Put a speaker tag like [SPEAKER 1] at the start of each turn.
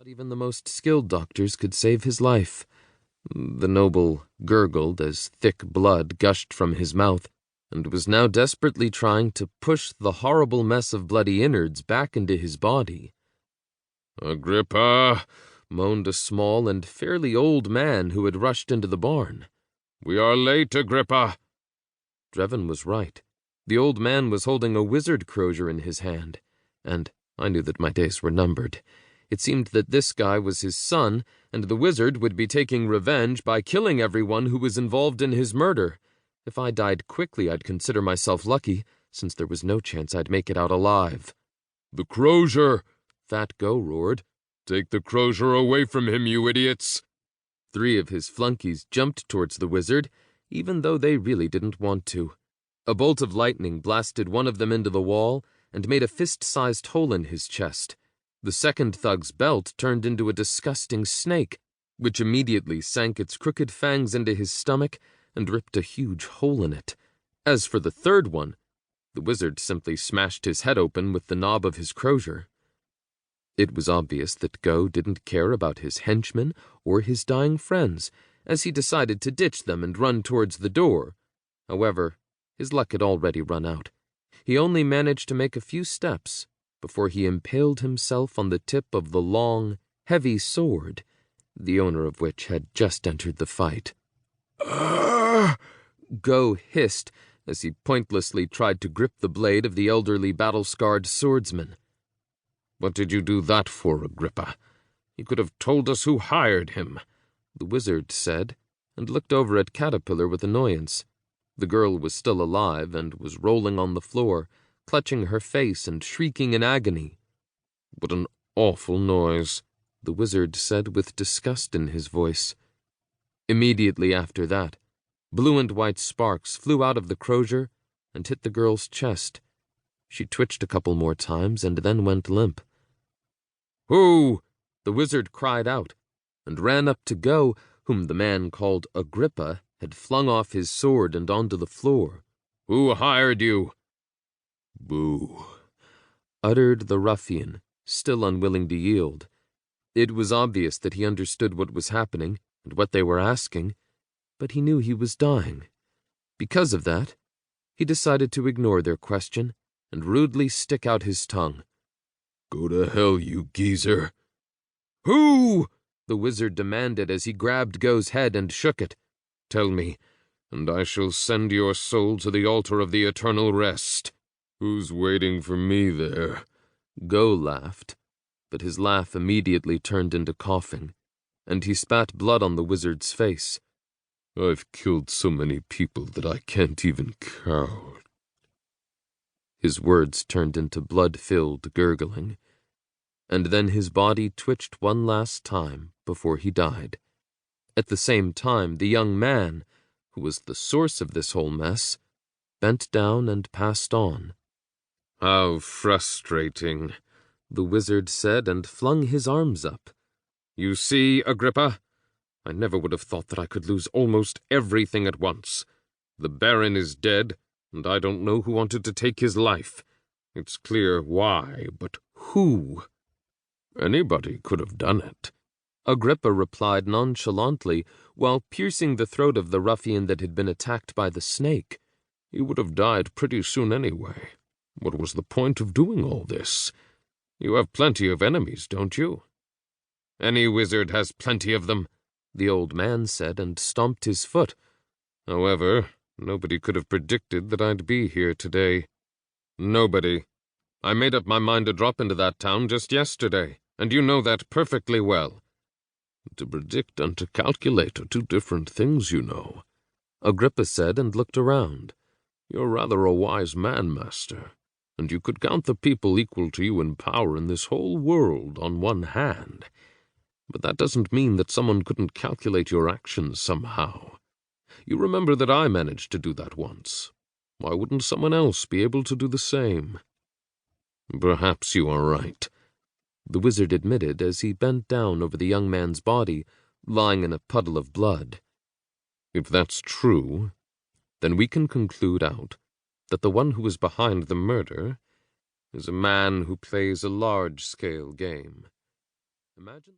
[SPEAKER 1] even the most skilled doctors could save his life. The noble gurgled as thick blood gushed from his mouth, and was now desperately trying to push the horrible mess of bloody innards back into his body.
[SPEAKER 2] "Agrippa,"
[SPEAKER 1] moaned a small and fairly old man who had rushed into the barn.
[SPEAKER 2] "We are late, Agrippa."
[SPEAKER 1] Drevin was right. The old man was holding a wizard crozier in his hand, and I knew that my days were numbered. It seemed that this guy was his son, and the wizard would be taking revenge by killing everyone who was involved in his murder. If I died quickly, I'd consider myself lucky, since there was no chance I'd make it out alive.
[SPEAKER 2] "The crozier!"
[SPEAKER 1] Fat Go roared.
[SPEAKER 2] "Take the crozier away from him, you idiots!"
[SPEAKER 1] 3 of his flunkies jumped towards the wizard, even though they really didn't want to. A bolt of lightning blasted one of them into the wall and made a fist-sized hole in his chest. The second thug's belt turned into a disgusting snake, which immediately sank its crooked fangs into his stomach and ripped a huge hole in it. As for the third one, the wizard simply smashed his head open with the knob of his crozier. It was obvious that Go didn't care about his henchmen or his dying friends, as he decided to ditch them and run towards the door. However, his luck had already run out. He only managed to make a few steps before he impaled himself on the tip of the long, heavy sword, the owner of which had just entered the fight. Go hissed as he pointlessly tried to grip the blade of the elderly battle-scarred swordsman.
[SPEAKER 2] "What did you do that for, Agrippa? You could have told us who hired him,"
[SPEAKER 1] the wizard said, and looked over at Caterpillar with annoyance. The girl was still alive and was rolling on the floor, clutching her face and shrieking in agony.
[SPEAKER 2] "What an awful noise,"
[SPEAKER 1] the wizard said with disgust in his voice. Immediately after that, blue and white sparks flew out of the crozier and hit the girl's chest. She twitched a couple more times and then went limp. "Who?" the wizard cried out, and ran up to Go, whom the man called Agrippa had flung off his sword and onto the floor.
[SPEAKER 2] "Who hired you?"
[SPEAKER 1] "Boo," uttered the ruffian, still unwilling to yield. It was obvious that he understood what was happening and what they were asking, but he knew he was dying. Because of that, he decided to ignore their question and rudely stick out his tongue.
[SPEAKER 2] "Go to hell, you geezer."
[SPEAKER 1] "Who?" the wizard demanded as he grabbed Go's head and shook it.
[SPEAKER 2] "Tell me, and I shall send your soul to the altar of the eternal rest." "Who's waiting for me there?"
[SPEAKER 1] Go laughed, but his laugh immediately turned into coughing, and he spat blood on the wizard's face.
[SPEAKER 2] "I've killed so many people that I can't even count."
[SPEAKER 1] His words turned into blood-filled gurgling, and then his body twitched one last time before he died. At the same time, the young man, who was the source of this whole mess, bent down and passed on.
[SPEAKER 2] "How frustrating,"
[SPEAKER 1] the wizard said and flung his arms up.
[SPEAKER 2] "You see, Agrippa, I never would have thought that I could lose almost everything at once. The Baron is dead, and I don't know who wanted to take his life. It's clear why, but who? Anybody could have done it."
[SPEAKER 1] Agrippa replied nonchalantly, while piercing the throat of the ruffian that had been attacked by the snake.
[SPEAKER 2] "He would have died pretty soon anyway. What was the point of doing all this? You have plenty of enemies, don't you?"
[SPEAKER 1] "Any wizard has plenty of them," the old man said, and stomped his foot.
[SPEAKER 2] "However, nobody could have predicted that I'd be here today. Nobody. I made up my mind to drop into that town just yesterday, and you know that perfectly well." "To predict and to calculate are 2 different things, you know," Agrippa said and looked around. "You're rather a wise man, master, and you could count the people equal to you in power in this whole world on one hand. But that doesn't mean that someone couldn't calculate your actions somehow. You remember that I managed to do that once. Why wouldn't someone else be able to do the same?" "Perhaps you are right,"
[SPEAKER 1] the wizard admitted as he bent down over the young man's body, lying in a puddle of blood.
[SPEAKER 2] "If that's true, then we can conclude out that the one who is behind the murder is a man who plays a large-scale game. Imagine